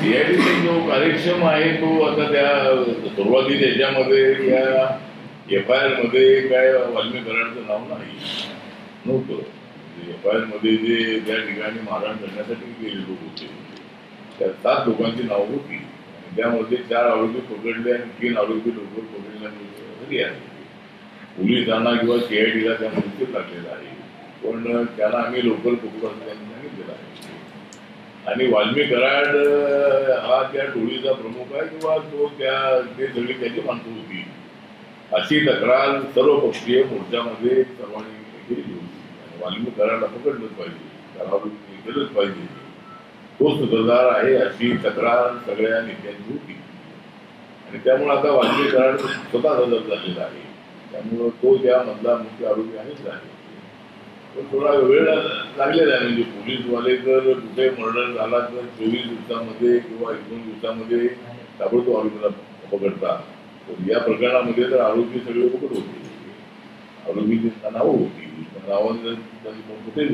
CID जो कार्यक्षम आहे तो आता त्या सुरुवाती त्याच्यामध्ये त्या FIR मध्ये काय वाल्मी कराडचं नाव नाही नव्हतं. FIR मध्ये जे त्या ठिकाणी मारहाण करण्यासाठी गेले लोक होते त्या 7 लोकांची नाव होती. त्यामध्ये 4 आरोपी पकडले आणि 3 आरोपी लोक पकडल्यानंतर आहे. पोलिसांना किंवा सीआयडीला त्या मृत्यू लागलेला आहे. पण त्याला आम्ही लोकल पकडू असं त्यांनी सांगितलेलं आहे. आणि वाल्मी कराड हा त्या टोळीचा प्रमुख आहे किंवा तो ते सगळी त्याची माणसं होती अशी तक्रार सर्वपक्षीय मोर्चामध्ये सर्वांनी केली होती. वाल्मी कराडला पकडलंच पाहिजे, त्याला केलंच पाहिजे, तो सूत्रधार आहे अशी तक्रार सगळ्या नेत्यांची होती. आणि त्यामुळे आता वाल्मी कराड स्वतः हजर झालेला आहे. त्यामुळं तो त्यामधला मुख्य आरोपी आहेच आहे. पण थोडा वेळ लागलेला आहे. म्हणजे पोलीसवाले जर कुठे मर्डर झाला तर 24 दिवसामध्ये किंवा 19 दिवसामध्ये ताबडतोब आरोपीला पकडतात. तर या प्रकरणामध्ये तर आरोपी सगळे पकड होते. आरोपीची नावं होती, नावांना कुठेच